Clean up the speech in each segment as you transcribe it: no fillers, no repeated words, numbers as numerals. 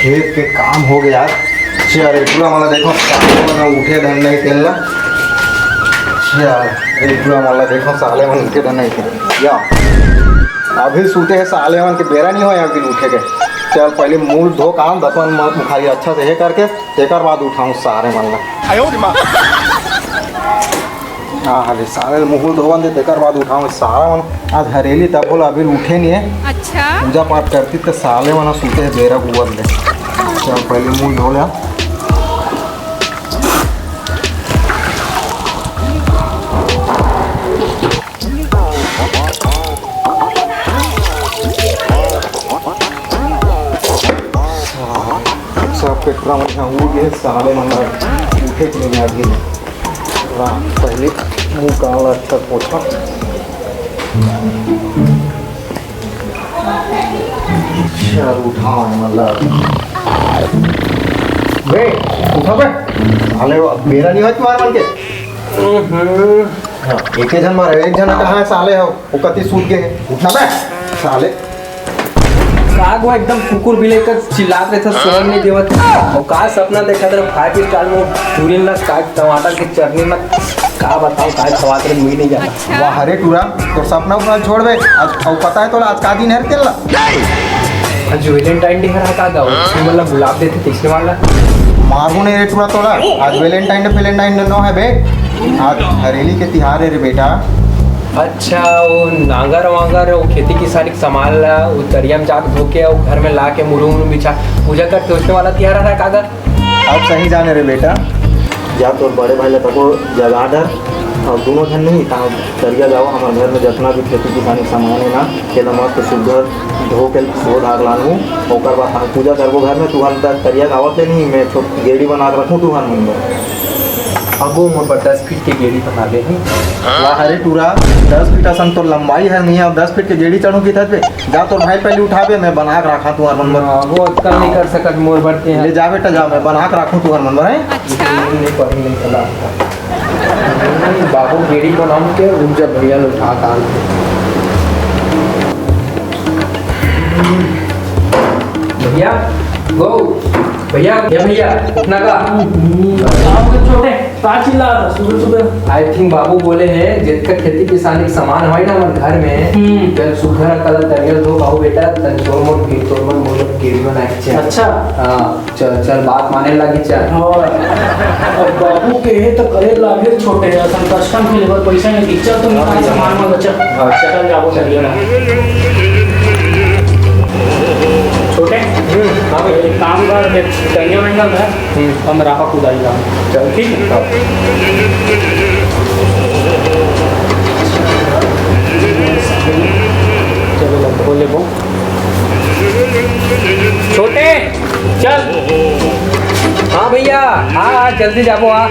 खेत के काम हो गया। चल पूरा मला देखो साले मन उठे धन नहीं खेलना। चल पूरा मला देखो साले मन उठे धन नहीं खेल या अभी सूते है साले मन के बेरा नहीं हो या फिर उठे के। चल पहले मुंह धो काम दतवन मुखारी अच्छा से हे करके तेकर बाद उठाऊँ सारे मन ला। हाँ हाँ सारे मुँह धोवन दे तेकर बाद उठाऊँ सारा मन आज हरेली तब बोला अभी उठे नहीं है। अच्छा पूजा पाठ करती तो साले मन सूते है बेरा हुआ ले। चल पहले मुँह धो लिया। सब पेटरा मन उठ गए साले मन उठे कि नहीं अभी पहले मुँह काला अच्छा पोछा। चल उठाओ मतलब बे उठा बे साले मेरा नहीं है तुम्हारे मन के। एक जन मारे एक जना कहाँ है साले हो वो कति सूत गए उठना बे साले। काग वो एकदम कुकुर भी लेकर चिल्लात रहे थे सोन नहीं देवत और का सपना देखा था 5 स्टार में पूरी ना काट टमाटर की चटनी में का बताओ का खवात रहे मुझे नहीं जाता। अच्छा वाह हरे टूरा तो सपना अपना छोड़ बे आज और पता है तो आज का दिन है तेला आज वैलेंटाइन डे है का गाओ मतलब गुलाब देते तीसरे वाला मारू नहीं रे टूरा तोला आज वैलेंटाइन नो है बे आज हरेली के तिहार है रे बेटा। अच्छा वो नांगर वांगर वो खेती की सारी संभाल वो तरिया में जाके धो के घर में ला के मुरू बिछा पूजा करते उसने वाला तिहार है कागर। अब सही जाने रे बेटा जा तो बड़े भाई लगा जगा डर और दोनों जन नहीं कहाँ तरिया जाओ हमारे घर में जितना भी खेती किसानी सामान है ना के मस्त शुद्ध धो के धो धाग लानू और बाद हम पूजा करबो घर में तुहर तरिया गावत ले नहीं मैं गेड़ी बना के रखूँ तुहर मन में। अब वो मोर 10 फीट के गेड़ी बना ले हैं। वाह हरे टूरा 10 फीट असन तो लंबाई है नहीं है 10 फीट के गेड़ी चढ़ू की पे जा तो भाई पहले उठावे मैं बना के रखा तुहर मन में। वो कल नहीं कर सकत मोर बढ़ते हैं ले जा बेटा जा मैं बना के रखूँ तुहर मन में। अच्छा नहीं पढ़ी नहीं चला बाबू गेड़ी को नाम के रुक जा भैया उठा काल भैया गो भैया क्या भैया उठना का छोटे चिल्ला सुबह सुबह आई थिंक बाबू बोले हैं जितना खेती किसानी के सामान है ना हमारे घर में फिर सुखर कल तरियल दो बाबू बेटा तन तोर मोर गेड़ी बना के चल। अच्छा हां चल चल बात माने लगी चल और अब बाबू के है तो करे लागे छोटे असन कस्टम के लेबर पैसा नहीं दी चल तो निकाल सामान में बचा चल जाओ चलिए ना छोटे हां भाई एक काम कर टंगे महंगा है हम रापा कुदाई का चल ठीक है चलो बोले वो छोटे चल। हाँ भैया हाँ जल्दी जाबो हाँ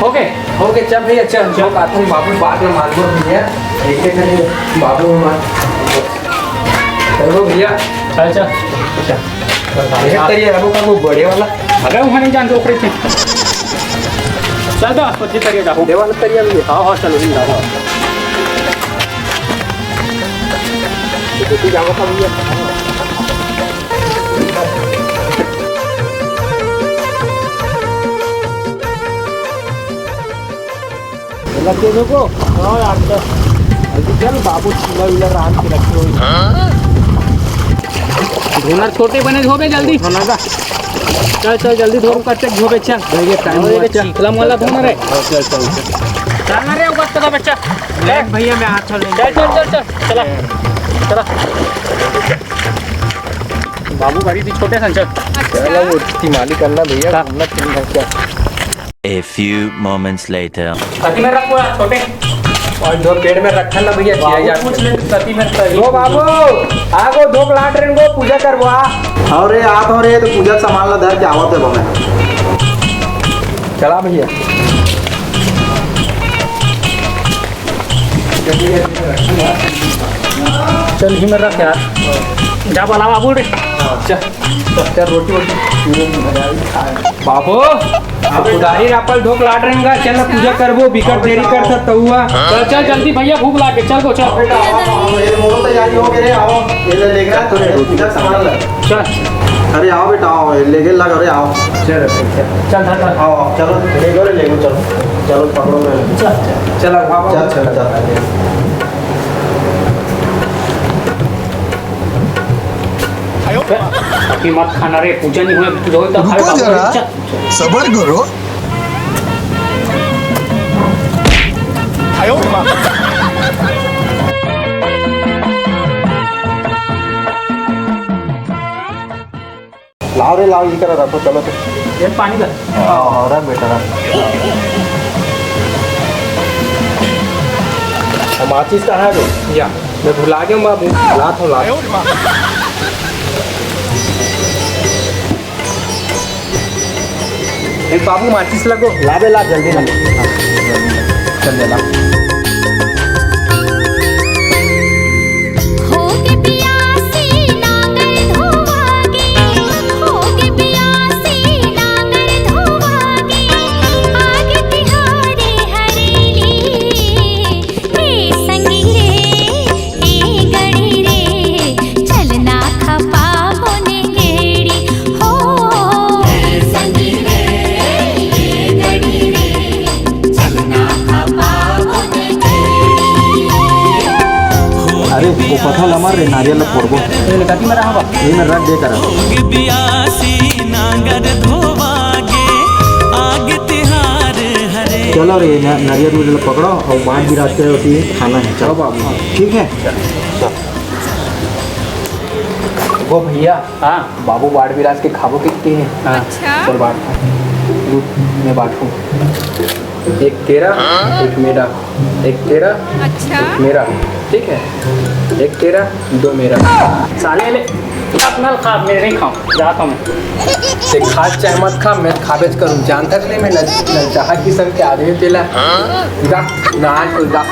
ओके ओके चल भैया चल जो आता हूँ बाबू बात में मान लो भैया एक एक बाबू मान चलो भैया चल चल तरिया बाबू का वो बड़े वाला अगर वहाँ नहीं जानते ऊपर थे चल दो आसपत्ति तरिया जाओ बड़े वाला तरिया भी हाँ हाँ चलो नहीं जाओ तो जाओ का भैया लगे देखो हाँ यार अभी चल बाबू चिल्ला विल्ला रात के रखे हुए ढोलर छोटे बने धोबे जल्दी चल चल जल्दी धो कच्चे धोबे चल टाइम चिकला वाला धोना रे चल चल चलना रे उगत का बच्चा ले भैया मैं हाथ चल चल चल चल चला चला बाबू गाड़ी थी छोटे संचल चलो वो तिमाली करना भैया घूमना फिरना क्या। A few moments later. छाती में रख पूरा छोटे और दो पेड़ में रखा ना भैया बाबू पूछ ले छाती में ओ बाबू आगो धूप लाट रेन को पूजा करवा और रे आ तो रे तो पूजा सामान ला धर के आवत है बमे चला भैया चल ही में रख यार जा बोला बाबू रे चल रोटी बाबू उधारी रापल ढोक लाट रहेंगे चल पूजा करबो बिकट देरी कर सकता हुआ चल जल्दी भैया भूख लागे चल गो चल बेटा आओ ये मोरो तैयारी हो गए आओ ये ले लेगा तो पूजा सामान ला चल अरे आओ बेटा आओ लेके लग अरे आओ चल चल चल आओ आओ चलो ले गो ले गो चलो चलो पकड़ो मैं चल बाबा चल चल चल अभी मत खाना रे पूजा नहीं हुए पूजा हो तो खाए रुको बाबू जरा चल सबर करो लाओ रे लाओ ये करा रखो चलो तो ये पानी का आओ रख बेटा रख माचिस कहाँ है बे? या मैं भुला गया हूँ बाबू लात हूँ लात एक बाबू माचिस लगो ला बे ला जल्दी ला चल ले ला होके पियासी नांगर धोवागे होके पियासी नांगर धोवागे आगे तिहारे हरेली हे संगी रे ए गड़ी रे चलना खपा होने गेड़ी हो संगी रे ए गड़ी रे चलना खपा होने गेड़ी अरे वो पथल हमारे नारियल ला फोड़बो ये लगाती मेरा हवा ये में रख दे करा बियासी नांगर धोवागे आग तिहार हरे चलो रे नारियल मुझे पकड़ो और बांध भी रास्ते होती है खाना है चलो बाबू ठीक है वो भैया हाँ बाबू बाढ़ विराज के खाबो कितने हैं अच्छा चल बांट मैं बांटू एक तेरा एक मेरा एक तेरा अच्छा एक मेरा ठीक है एक तेरा दो मेरा साले ले अपना खा मैं नहीं खाऊं जाता हूँ ते खा चाहे मत खा मैं खाबेज करूँ जानता नहीं मैं चाह किस्म के आदमी तेला गा नान गा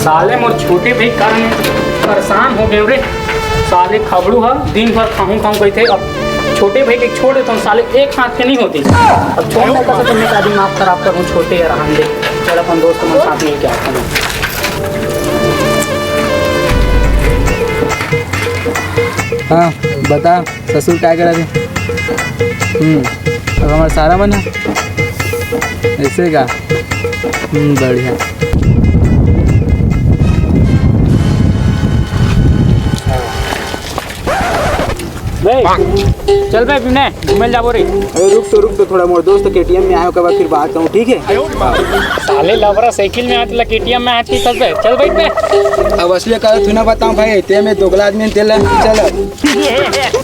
साले मोर छोटे भाई कारण परेशान हो गए रे साले खबड़ू है दिन भर खाऊं खाऊं कहते अब छोटे भाई के छोड़ देता हूँ साले एक हाथ के नहीं होती अब छोड़ देता तो मैं का दिमाग खराब करूँ छोटे है रहन दे चल अपन दोस्त के साथ में क्या करूँ हाँ बता ससुर क्या करा थे अब हमारा सारा मन है ऐसे का बढ़िया चल भाई विनय घूमे जाबो रे अरे रुक तो थोड़ा मोर दोस्त केटीएम में आयो के बाद फिर बात करूँ ठीक है साले लवरा साइकिल में आते केटीएम में आती चल बे चल भाई पे अब असली का तू ना बताऊँ भाई ते में दोगला आदमी तेल चल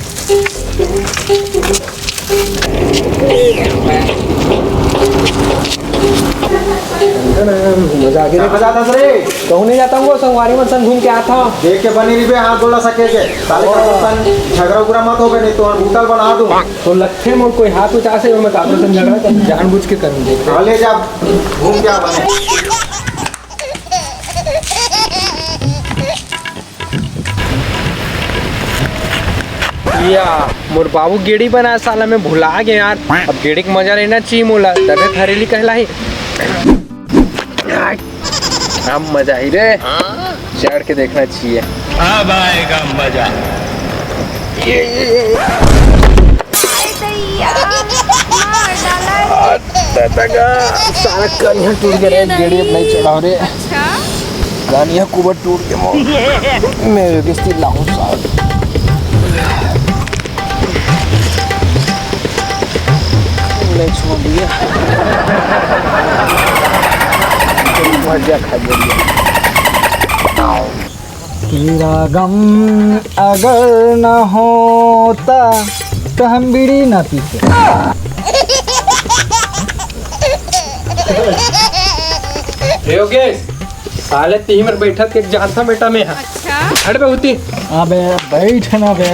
मजा आ गया बजा दस रे कहूँ नहीं जाता हूँ संगवारी में संग घूम के आता हूँ देख के बनी रिबे हाथ बोला सके के साले का सन झगड़ा उगड़ा मत हो गए नहीं तो और बूतल बना दूं तो लट्ठे मोड़ कोई हाथ उठा से मैं काबू से झगड़ा कर जानबूझ के करूँ देख ले जा घूम क्या बने या मोर बाबू गेड़ी बना साला में भुला गया यार अब गेड़ी का मजा लेना चाहिए मोला तबे हरेली कहला ही अब मजा ही रे चढ़ के देखना चाहिए अब आएगा मजा सारा कनिया टूट गया रे गेड़ी अब नहीं चढ़ाओ रे कनिया कुबर टूट के मोर मेरे किस्ती लाऊं साहब नहीं छोड़ दिया मजा खा लिया तेरा गम अगर न होता तो हम बीड़ी न पीते योगेश साले तीन मिनट बैठक के जानता बेटा में हट बे होती अबे बैठ ना बे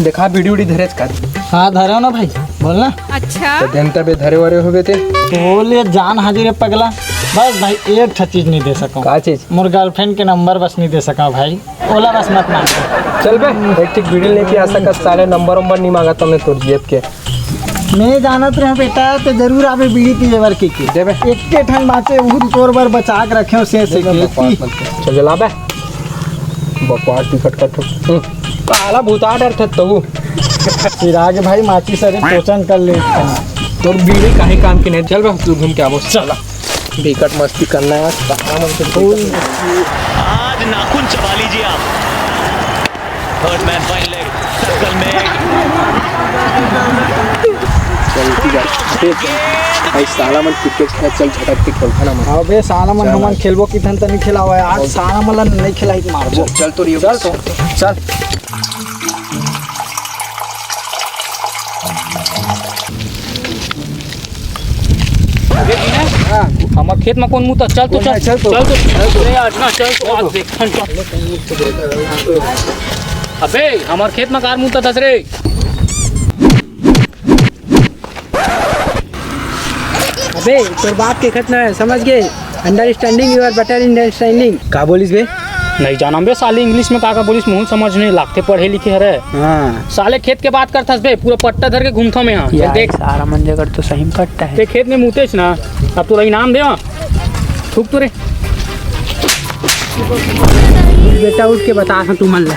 देखा वीडियो वीडियो धरेज कर हाँ धरो ना भाई बोलना अच्छा तो जनता बे धरे वरे हो गए थे बोले जान हाजिर है पगला बस भाई एक ठा चीज नहीं दे सका का चीज मोर गर्लफ्रेंड के नंबर बस नहीं दे सका भाई, ओला बस मत मांग। चल बे एक ठीक वीडियो लेके आ सकत, साले नंबर नहीं मांगा तुमने तोर जेब के। मैं जानत रहे बेटा तो जरूर आवे बीड़ी की जेवर की देबे एक के ठन बाचे वो तोर बर बचा के रखे से के चल जला बे बकवास टिकट कट काला भूता डर था तू चिराग भाई माची सरे टोचन कर ले तोर बीड़ी काहे काम के नहीं। चल बे तू घूम के आवो चला बिकट मस्ती करना है सारा मन से आज नाखून चबा लीजिए आप। Third man fine leg circle में चल ठीक है भाई साला मन क्रिकेट खेल चल झटक के खेलता ना मन। अबे साला मन हमन खेलबो की थन तनी खिलावा है आज साला मन नहीं खिलाई मारबो। चल तो रियो चल तो चल हमार खेत में कौन मुता चल तो चल चल तो अरे आज ना चल तो आज देख अबे हमार खेत में कार मुता दस रे। अबे तोर बाप के खतना है समझ गए, understanding you are better understanding. का बोलिस बे नहीं जाना बे साले इंग्लिश में का बोलिस मुंह समझ नहीं लागते पढ़े लिखे हरे। हाँ साले खेत के बात करथस बे पूरा पट्टा धर के घूमथा में यहाँ देख सारा मंजगर तो सही पट्टा है। ते खेत में मुतेस ना अब तोरा इनाम दे थूक तो रे बेटा उठ के बता तू मन ले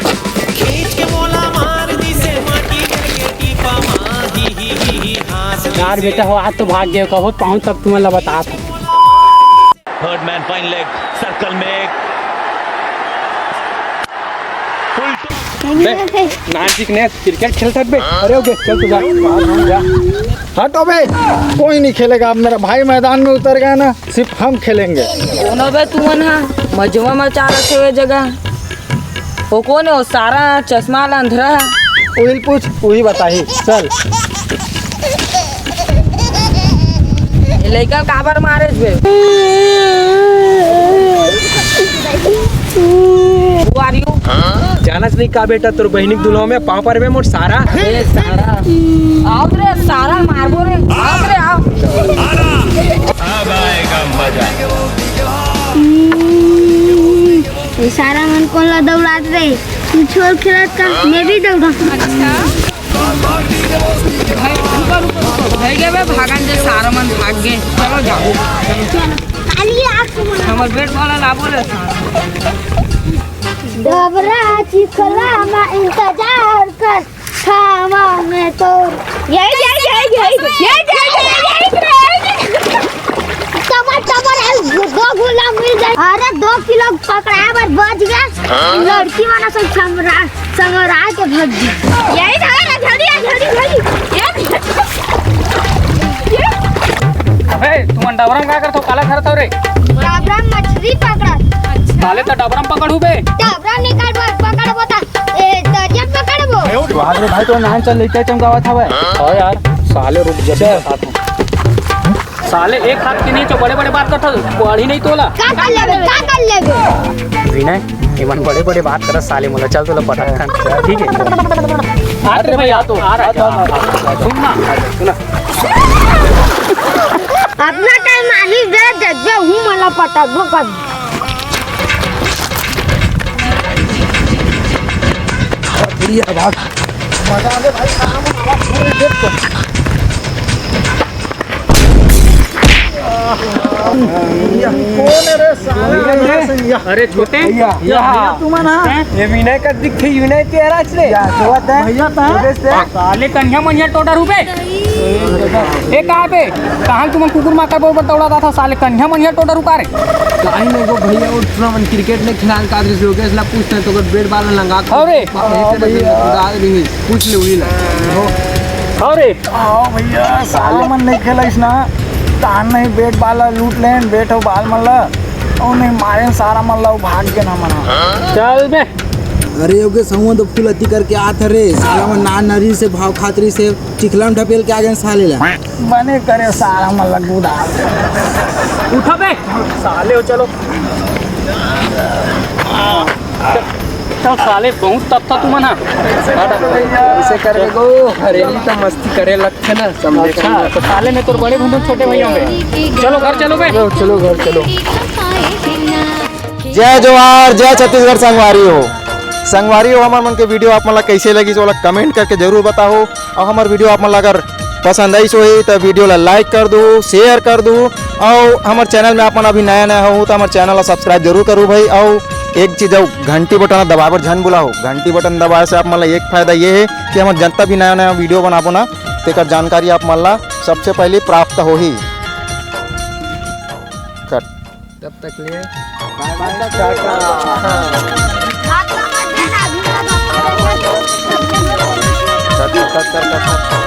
यार बेटा हो आज तो भाग गए कहो पहुंच तक तुम्हें बता था। Third man fine leg circle में नानसिक ने क्रिकेट खेलता बे। अरे ओके चल तू जा हटो बे कोई नहीं खेलेगा। अब मेरा भाई मैदान में उतर गया ना सिर्फ हम खेलेंगे। कौन हो बे तू मन हा मजवा मचा रखे हुए जगह वो कौन है वो सारा चश्मा वाला अंधरा है। वही पूछ वही बताही चल लड़का काबर मारे बे Who are you? जानस नहीं का बेटा तोर बहनी के दुल्हा में पाँव पर बे मोर सारा ए सारा आओ रे सारा मारबो रे आओ रे आओ अब आएगा मजा। ये सारा मन कौन ला दौड़ात रे, तू छोड़ खेलत का मैं भी दौड़ा। अच्छा भाई गए बे भागन जे सारा मन भाग गए। चलो जाओ खाली आंख हमर बेट वाला लाबो रे डबरा चिखला में इंतजार कर खावा में तो यही दो गुलाम मिल जाए। अरे 2 किलो पकड़ाया पर बच गया। लड़की वाला सब संगरा के भग गई। यही था जल्दी अबे तुम डबरम का करथो काला करथो रे डबरा मछली पकड़ा। साले तो डबरम पकड़ू बे डबरा निकाल पकड़ बता ए दरिया पकड़बो। वाह रे भाई तो नान चल लेके चमकावा था बे। हाँ यार साले रुक जा साले एक हाथ के नीचे बड़े बड़े बात करता पढ़ी नहीं तोला का कर लेबे विनय इवन बड़े बड़े बात कर साले मोला चल तोला पटक ठीक है अरे भाई आ तो आ रहा सुनना अपना टाइम आही दे देखबे हूं मला पटकबो कर। अरे छोटे ये विनय का दिखे विनय तेरा रे भैया साले कन्या मनिया टोटा रुपए ए कहां पे कहां तुम कुकुर मार कर बोल दौड़ा था साले कन्या मनिया टोटा रुका रे काहे नहीं गो भैया उठ मन क्रिकेट ने खेलाल का दृश्य हो गया पूछते तो बेट बाल लंगा अरे पूछ ले उही अरे आओ भैया साले मन नहीं खेलाइस ना तान नहीं बेट बाला लूट लेन बेटो बाल मल्ला और नहीं मारे सारा मल्ला भाग के ना मना चल बे अरे योगे समूह तो फूल अति करके आत रे साला में नान नरी से भाव खातरी से चिखलाम ढपेल के आगे साले ला बने करे सारा मल्ला गुदा उठा बे साले हो चलो चल साले बहुत तब था तुम ना ऐसे करे गो हरेली तो मस्ती करे लगते ना समझे। अच्छा तो साले में तो बड़े भूत छोटे भैया में चलो घर चलो बे चलो घर चलो। जय जवाहर जय छत्तीसगढ़ संगवारी हो। संगवारी हो हमार मन के वीडियो आप मन कैसे लगी सो कमेंट करके जरूर बताओ। और हमार वीडियो आप मन अगर पसंद आई सो ही तो वीडियो ला लाइक कर दो, शेयर कर दो। और हमारे चैनल में आप मन अभी नया नया हो तो हमारे चैनल ला सब्सक्राइब जरूर करो भाई। और एक चीज़ घंटी बटन दबाए पर झन बुलाओ। घंटी बटन दबाए से आप मन एक फायदा ये है कि हमारे जनता भी नया नया वीडियो बनाबो ना तेकर जानकारी आप मन ला सबसे पहले प्राप्त हो ही। तब तक लिए हाथ लगा देना, अभी लगा देना। कट।